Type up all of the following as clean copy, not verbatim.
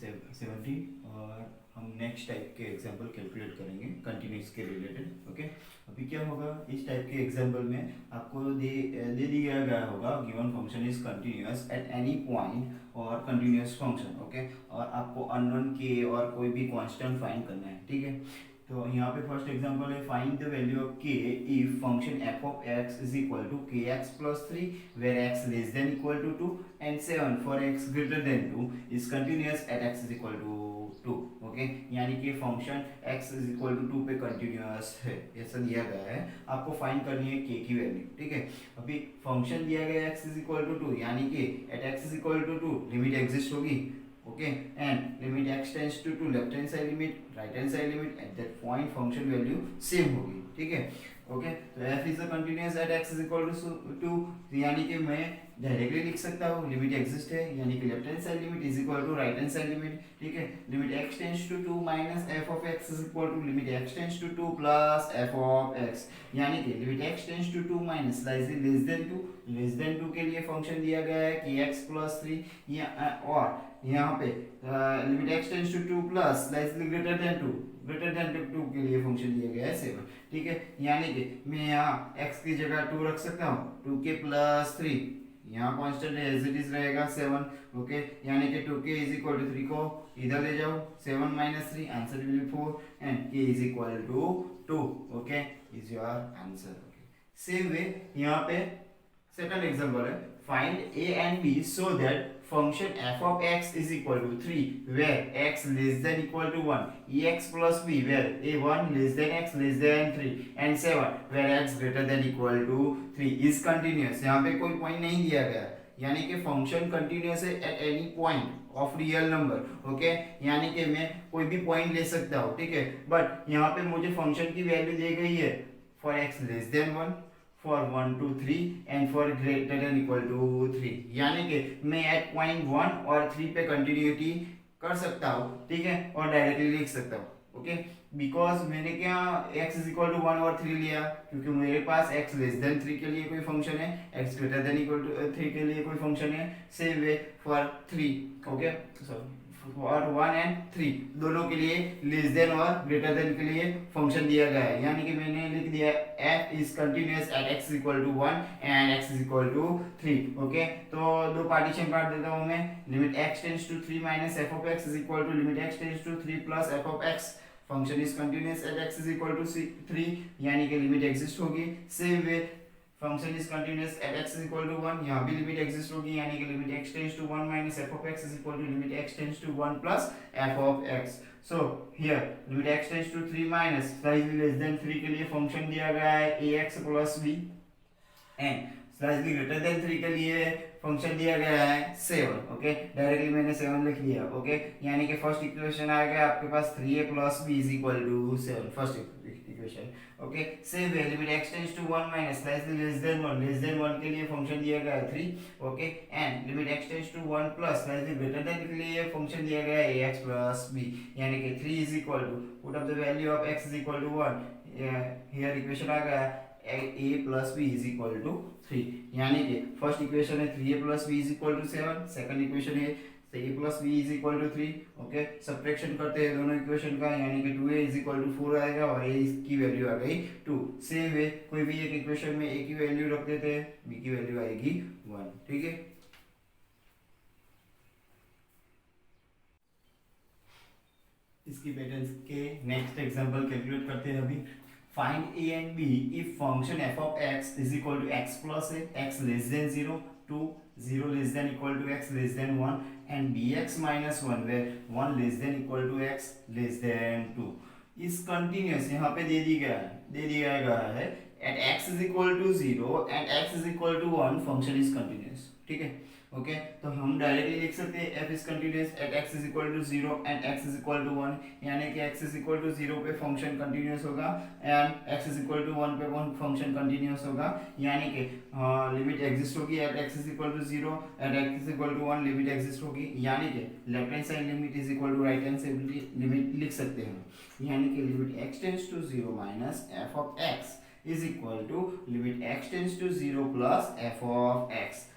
70 और हम next type के एग्जांपल कैलकुलेट करेंगे कंटिन्यूस के रिलेटेड। ओके, अभी क्या होगा इस टाइप के एग्जांपल में आपको दे दिया गया होगा given function is continuous at any point और कंटिन्यूअस फंक्शन। ओके, और आपको अननोन के और कोई भी कांस्टेंट फाइंड करना है। ठीक है, तो यहाँ पे फर्स्ट एग्जांपल है find the value of k if function f of x is equal to k x plus 3 where x less than equal to 2 and 7 for x greater than 2 is continuous at x is equal to 2। Okay, यानी कि function x is equal to 2 पे continuous है, ऐसा दिया गया है। आपको find करनी है k की वैल्यू। ठीक है, अभी फंक्शन दिया गया है x इज इक्वल टू 2, यानी कि at x is equal to 2 limit exist होगी। Okay, and limit x tends to left hand side limit right hand side limit at that point function value same होगी। ठीक है, okay, तो f is the continuous at x is equal to 2, यानी कि मैं directly लिख सकता हूँ लिमिट एग्जिस्ट है, यानी कि left hand side limit is equal to right hand side limit. ठीक है, limit x tends to 2 minus f of x is equal to limit x tends to 2 plus f of x, यानी कि limit x tends to 2 minus less than 2 के लिए function दिया गया है कि x प्लस 3 और यहाँ पे limit x tends to 2 plus greater than 2 के लिए फंक्शन दिया गया है 7। ठीक है, यानी कि मैं यहाँ x की जगह 2 रख सकता हूँ, 2k प्लस 3, यहाँ कांस्टेंट एज इट इज रहेगा 7। ओके, यानी कि 2k इज इक्वल टू 3 को इधर ले जाओ, 7 minus 3 answer will be 4 and k is equal to 2। Okay, is your answer. Okay, same way यहाँ पे सेकंड एग्जांपल है find a and b so that function f of x is equal to 3 where x less than equal to 1 ex plus b where a1 less than x less than 3 and 7 where x greater than equal to 3 is continuous। यहाँ पे कोई point नहीं दिया गया, यानी कि function continuous है at any point of real number. Okay, यानी कि मैं कोई भी पॉइंट ले सकता हूँ। ठीक है, बट यहाँ पे मुझे फंक्शन की वैल्यू दी गई है for x less than 1 for 1 to 3 and for greater than equal to 3, यानी कि मैं एट पॉइंट 1 और 3 पे कंटिन्यूटी कर सकता हूँ। ठीक है, और डायरेक्टली लिख सकता हूँ। ओके, बिकॉज मैंने क्या x इज इक्वल टू 1 और 3 लिया, क्योंकि मेरे पास x लेस देन 3 के लिए कोई फंक्शन है, x greater than equal to 3 के लिए कोई फंक्शन है। Same way for 3, okay, sorry for 1 and 3 दोनों के लिए लेस देन और ग्रेटर देन के लिए फंक्शन दिया गया है, यानी कि मैंने लिख दिया f is continuous at x equal to 1 and x is equal to 3। Okay, तो दो पार्टीशन काट देता हूँ मैं, limit x tends to 3 minus f of x is equal to limit x tends to 3 plus f of x, function is continuous at x is equal to 3, यानी कि limit exist होगी। Same way function is continuous at x is equal to 1, यहाँ भी limit exist होगी, यानी कि limit x tends to 1 minus f of x is equal to limit x tends to 1 plus f of x। So here limit x tends to 3 minus slightly less than 3 के लिए function दिया गया है ax plus b and slightly greater than 3 के लिए function दिया गया है 7। ओके, डायरेक्टली मैंने 7 लिख लिया। ओके, यानी कि फर्स्ट इक्वेशन आएगा आपके पास 3a plus b is equal to 7, first equation. Okay, same way limit x tends to 1 minus slightly less than 1 के लिए फंक्शन दिया गया है 3। Okay, and limit x tends to 1 plus slightly greater than के लिए फंक्शन दिया गया है ax प्लस b, यानी कि 3 is equal to put up the value of x is equal to 1, here equation आ गया a plus b is equal to 3, यानी कि फर्स्ट इक्वेशन है 3a plus b is equal to 7, second equation है a plus b is equal to 3। Okay, subtraction करते हैं दोनों equation का, यानी कि 2a इज इक्वल टू 4 आएगा और a की वैल्यू आ गई 2। सेम वे कोई भी एक इक्वेशन में a की वैल्यू रख देते हैं, b की वैल्यू आएगी 1। ठीक है, इसकी पैटर्न के नेक्स्ट एग्जांपल कैलकुलेट करते हैं अभी। Find a and b if function f of x is equal to x plus a, x less than 0, 2, 0 less than equal to x less than 1 and bx minus 1 where 1 less than equal to x less than 2 is continuous। यहाँ पे दे दिया गया है at x is equal to 0 and x is equal to 1 function is continuous। ठीक है, okay, तो हम directly लिख सकते हैं f is continuous at x is equal to 0 and x is equal to 1, यानी कि x इज इक्वल टू 0 पे फंक्शन कंटिन्यूअस होगा and x is equal to 1 पे फंक्शन कंटिन्यूअस होगा, यानी कि लिमिट एग्जिस्ट होगी at x is equal to 0 at x is equal to 1 limit exist होगी, यानी कि left hand side limit is equal to right hand side limit लिख सकते हैं, यानी कि limit x tends to 0 minus f of x is equal to limit x tends to 0 plus f of x।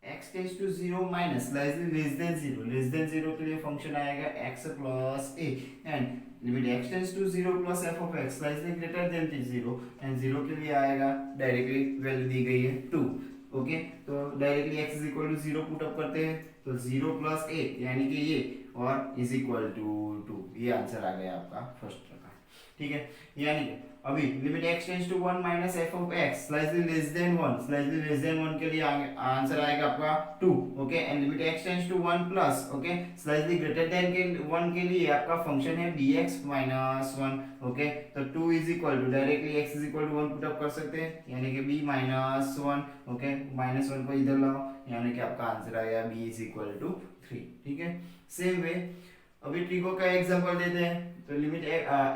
x tends to zero minus slightly less than zero के लिए function आएगा x plus a and limit x tends to zero plus f of x slightly greater than zero and zero के लिए आएगा directly value दी गई है 2। Okay तो directly x is equal to zero put up करते हैं तो जीरो प्लस ए यानी कि ये और इज इक्वल टू 2, ये आंसर आ गया आपका फर्स्ट का। ठीक है, यानी कि अभी limit x tends to 1 minus f of x slightly less than 1 के लिए आंसर आएगा आपका 2। Okay and limit x tends to 1 plus okay slightly greater than के 1 के लिए आपका फंक्शन है dx माइनस 1। ओके तो 2 is equal to directly x is equal to 1 put up कर सकते हैं यानी कि b माइनस 1। ओके माइनस 1 को इधर लाओ यानी कि आपका आंसर आएगा b इज इक्वल टू 3। ठीक है, सेम वे अभी ट्रिको का एग्जांपल देते हैं तो limit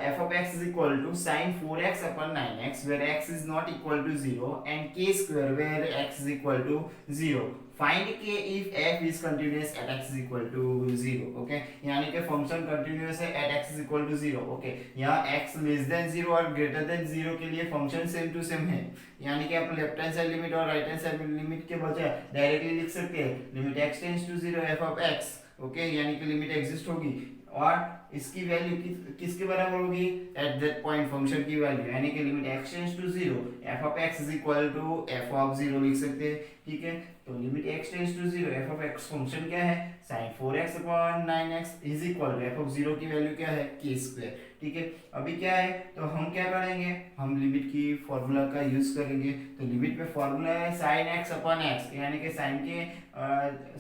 f of x is equal to sin 4x upon 9x where x is not equal to 0 and k square where x is equal to 0 find k if f is continuous at x is equal to 0। Okay यानी कि function continuous है at x is equal to 0। Okay यहाँ x less than 0 और greater then 0 के लिए function same to same है यानी कि आप लेफ्ट हैंड साइड लिमिट और राइट हैंड साइड लिमिट के बजाय डायरेक्टली लिख सकते हैं limit x tends to 0 f of x। Okay यानी कि लिमिट एग्जिस्ट होगी और इसकी वैल्यू किसके बराबर होगी एट दैट पॉइंट फंक्शन की वैल्यू यानी कि limit x tends to 0 f of x is equal to f of 0 लिख सकते हैं। ठीक है, तो limit x tends to 0 f of x function क्या है sin 4x upon 9x is equal to f of 0 की वैल्यू क्या है k स्क्वायर। ठीक है, अभी क्या है तो हम क्या करेंगे हम लिमिट की फॉर्मूला का यूज करेंगे तो लिमिट में फॉर्मूला है sin x upon x यानी कि sin के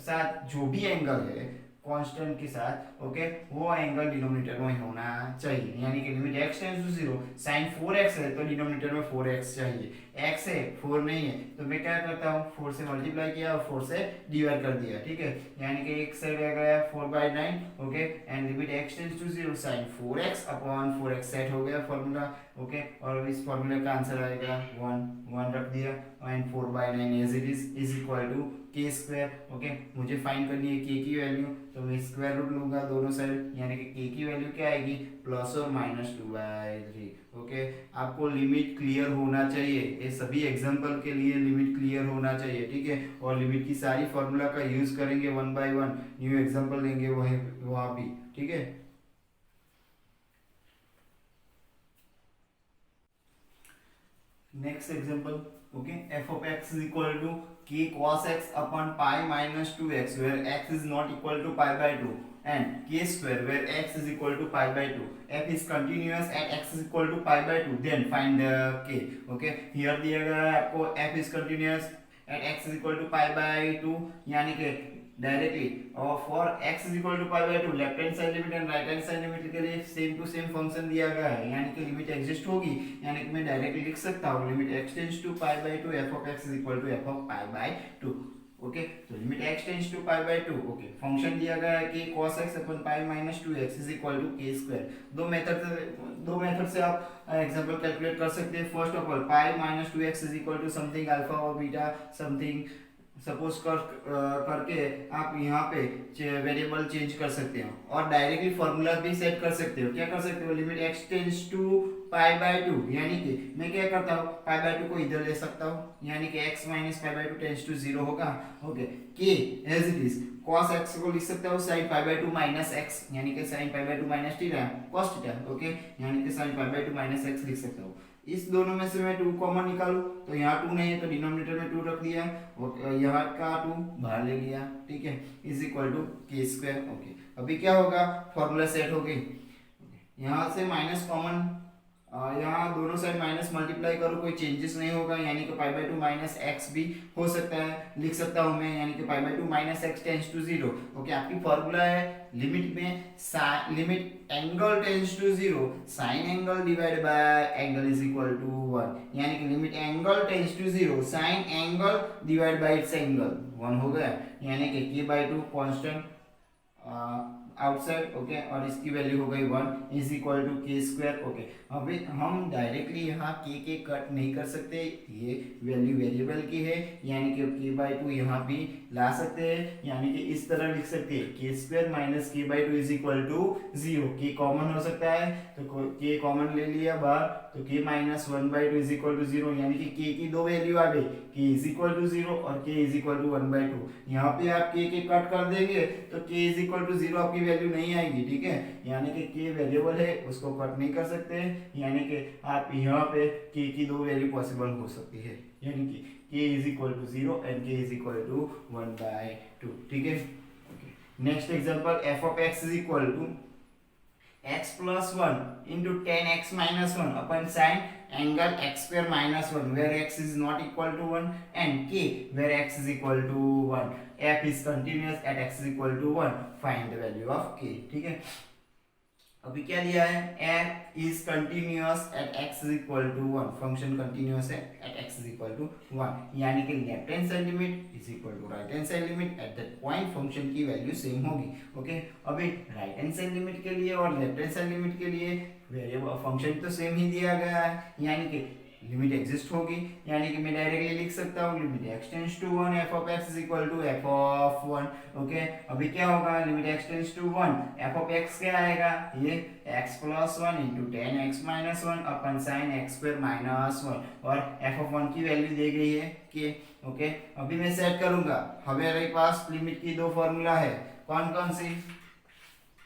साथ जो भी एंगल है कांस्टेंट के साथ ओके वो एंगल डिनोमिनेटर में होना चाहिए यानी कि limit x tends to 0 sin 4x है तो डिनोमिनेटर में 4x चाहिए x है 4 नहीं है तो मैं क्या करता हूँ 4 से मल्टीप्लाई किया और 4 से डिवाइड कर दिया। ठीक है, यानी कि एक साइड आ गया 4/9 okay and limit x tends to 0 sin 4x upon 4x set हो गया फॉर्मूला। ओके और इस फॉर्मूले का आंसर आएगा 1 रख दिया and 4/9 as it is equal to k square. Okay मुझे फाइंड करनी है k की वैल्यू तो मैं स्क्वायर रूट लूंगा दोनों साइड यानी कि k की वैल्यू क्या आएगी प्लस और माइनस 2/3। ओके आपको लिमिट क्लियर होना चाहिए, ये सभी एग्जांपल के लिए लिमिट क्लियर होना चाहिए। ठीक है, और लिमिट की सारी फॉर्मूला का यूज करेंगे 1 बाय 1 न्यू एग्जांपल लेंगे वहां भी। ठीक है, next example okay f of x is equal to k cos x upon pi minus 2x where x is not equal to pi by 2 and k square where x is equal to pi by 2 f is continuous at x is equal to pi by 2 then find the k। okay here दिया गया है आपको f is continuous at x is equal to pi by 2 यानी कि directly और for x is equal to pi by 2 left hand side limit and right hand side limit के लिए same to same function दिया गया है यानी कि लिमिट एग्जिस्ट होगी यानी कि मैं डायरेक्टली लिख सकता हूं limit x tends to pi by 2 f of x is equal to f of pi by 2। Okay तो limit x tends to pi by 2 okay function दिया गया है कि cos x upon pi minus 2x is equal to k square. दो method से आप example calculate कर सकते हैं। First of all pi minus 2x is equal to something alpha और बीटा समथिंग सपोज करके आप यहाँ पे वेरिएबल चेंज कर सकते हो और डायरेक्टली फॉर्मूला भी सेट कर सकते हो। क्या कर सकते हो limit x tends to pi by 2 यानी कि मैं क्या करता हूँ पाई बाय 2 को इधर ले सकता हूँ यानी कि x minus pi by 2 tends to 0 होगा। Okay k as it is cos x को लिख सकता हूँ sin pi by 2 minus x यानी कि sin pi by 2 minus theta cos theta. Okay यानी कि sin pi by 2 minus x लिख सकता हूँ। इस दोनों में से मैं 2 कॉमन निकालूं तो यहाँ 2 नहीं है तो डिनोमिनेटर में 2 रख दिया और यहाँ का 2 बाहर ले लिया। ठीक है is equal to k square. Okay अभी क्या होगा फॉर्मूला सेट हो गई यहाँ से माइनस कॉमन यहाँ दोनों साइड माइनस मल्टीप्लाई करो कोई चेंजेस नहीं होगा यानी कि पाई बाय 2 माइनस एक्स भी हो सकता है लिख सकता हूँ मैं यानी कि pi by 2 minus x tends to 0। Okay आपकी फॉर्मूला है लिमिट में limit angle tends to 0 sine angle divide by angle is equal to 1 यानी कि limit angle tends to 0 sine angle divide by its angle 1 हो गया यानी कि k बाय 2 कांस्टेंट आउटसाइड, ओके, और इसकी वैल्यू हो गई 1 is equal to k square, okay. अभी हम डायरेक्टली यहाँ के कट नहीं कर सकते, ये वैल्यू वेरिएबल की है, यानी कि के बाई टू यहाँ भी ला सकते हैं, यानी कि इस तरह लिख सकते हैं k square minus k by two is equal to 0। K common हो सकता है तो के कॉमन ले लिया बाहर, तो के माइनस 1/2 इज इक्वल टू 0, यानी कि के की दो वैल्यू आ गई, के इज इक्वल टू 0 और के इज इक्वल टू 1/2। यहाँ पे आप के कट कर देंगे तो के इज इक्वल टू 0 आपकी वैल्यू नहीं आएगी, ठीक है, यानी कि के वेरिएबल है, उसको कट नहीं कर सकते, यानी कि आप यहाँ पे के की दो वैल्यू पॉसिबल हो सकती है, यानी कि k is equal to 0 and k is equal to 1/2, ठीक है। Next example f of x is equal to x plus 1 into 10x minus 1 upon sin angle x square minus 1 where x is not equal to 1 and k where x is equal to 1। f is continuous at x is equal to 1, find the value of k, ठीक है। अभी क्या दिया है, f is continuous at x is equal to 1, function continuous है at x is equal to 1, यानी कि left hand side limit is equal to right hand side limit, at that point function की वैल्यू सेम होगी, okay. अभी right hand side limit के लिए और left hand side limit के लिए वेरिएबल फंक्शन तो सेम ही दिया गया है, यानी कि लिमिट एग्जिस्ट होगी, यानी कि मैं डायरेक्टली लिख सकता हूँ limit x tends to 1 f of x is equal to f of 1, okay. अभी क्या होगा, limit x tends to 1 f of x क्या आएगा, ये x plus 1 into 10x minus 1 upon sine x square minus 1, और f ऑफ 1 की value दी गई है के, ओके। अभी मैं सेट करूंगा, हमारे पास लिमिट की दो फॉर्मूला है, कौन कौन सी,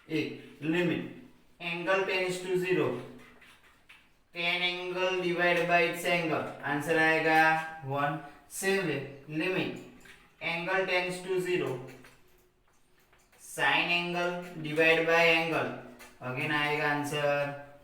एक limit angle tends to 0 tan angle divide by its angle, answer आएगा 1। Same way limit angle tends to 0 sine angle divide by angle, again आएगा आंसर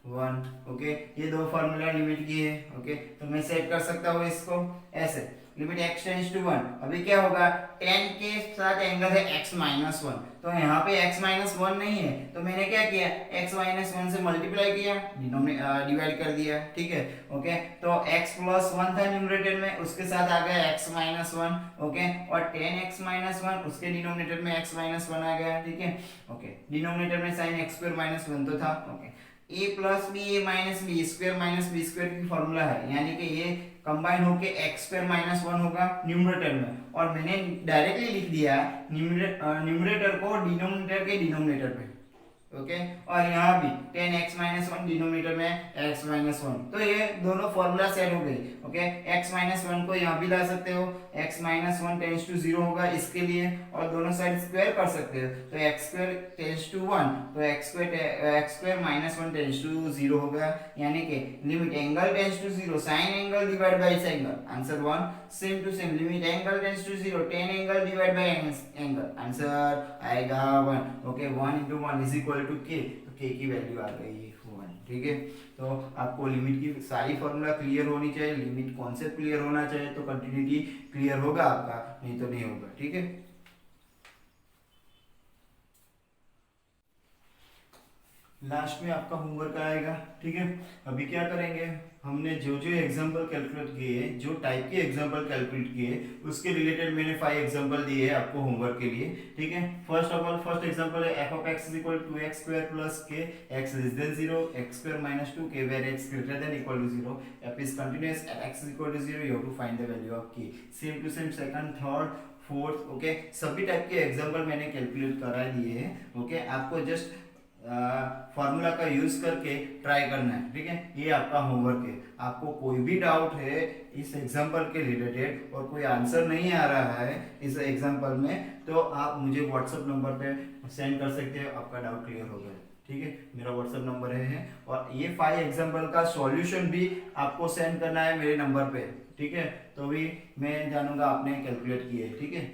1, ओके। ये दो फॉर्मूला लिमिट की है, ओके। तो मैं सेट कर सकता हूँ इसको ऐसे, लिमिट x टेंड्स टू 1, अभी क्या होगा, tan के साथ एंगल है x माइनस 1, तो यहाँ पे x माइनस 1 नहीं है, तो मैंने क्या किया, x माइनस 1 से मल्टीप्लाई किया, डिवाइड कर दिया, ठीक है, ओके। तो x प्लस 1 था न्यूमरेटर में, उसके साथ आ गया x माइनस 1, ओके, और tan x माइनस 1 उसके डिनोमिनेटर में x माइनस 1 आ गया, ठीक है, ओके। डिनोमिनेटर में sin x स्क्वायर माइनस 1 तो था, okay. a plus b a minus b square minus b square की फॉर्मूला है, यानी कि ये कंबाइन होके x स्क्वायर माइनस 1 होगा न्यूमरेटर में, और मैंने डायरेक्टली लिख दिया न्यूमरेटर को डिनोमिनेटर के डिनोमिनेटर पे, ओके। और यहाँ भी 10x माइनस 1 डिनोमिनेटर में x माइनस 1, तो ये दोनों फॉर्मूला सेट हो गई, ओके। x माइनस 1 को यहाँ भी ला सकते हो, x माइनस 1 टेंड्स टू 0 होगा इसके लिए, और दोनों साइड स्क्वायर कर सकते हो, तो x स्क्वायर टेंड्स टू 1, तो x square minus 1 tends to 0 होगा, यानी कि limit angle tends to 0 sine angle divide by angle, answer 1। Same to same limit angle tends to 0 tan angle divide by angle, answer आएगा 1, okay. 1 into 1 is equal to k, तो k की value आ गई 1, ठीक है। तो आपको limit की सारी फॉर्मूला क्लियर होनी चाहिए, लिमिट कॉन्सेप्ट क्लियर होना चाहिए, तो कंटिन्यूटी क्लियर होगा आपका, नहीं तो नहीं होगा, ठीक है। लास्ट में आपका होमवर्क आएगा, ठीक है। अभी क्या करेंगे, हमने जो जो एग्जांपल कैलकुलेट किए, जो टाइप के एग्जांपल कैलकुलेट किए, उसके रिलेटेड मैंने 5 एग्जांपल दिए हैं आपको होमवर्क के लिए, ठीक है। फर्स्ट एग्जांपल है f of x is equal to 2x square plus k, x less than 0, x square minus 2k where x greater than equal to 0, f is continuous at x is equal to 0, you have to find the value of k। Same to same second, third, fourth, okay, सभी type के example मैंने calculate करा दिए हैं, ओके। आपको just formula का use करके ट्राई करना है, ठीक है। ये आपका होमवर्क है। आपको कोई भी डाउट है इस एग्जांपल के रिलेटेड और कोई आंसर नहीं आ रहा है इस एग्जांपल में, तो आप मुझे व्हाट्सएप नंबर पे सेंड कर सकते हैं, आपका डाउट क्लियर हो गया, ठीक है। मेरा व्हाट्सएप नंबर है, और ये 5 एग्जांपल का सॉल्यूशन भी आपको सेंड करना है मेरे नंबर पे, ठीक है। तो भी मैं जानूंगा आपने कैलकुलेट किए, ठीक है।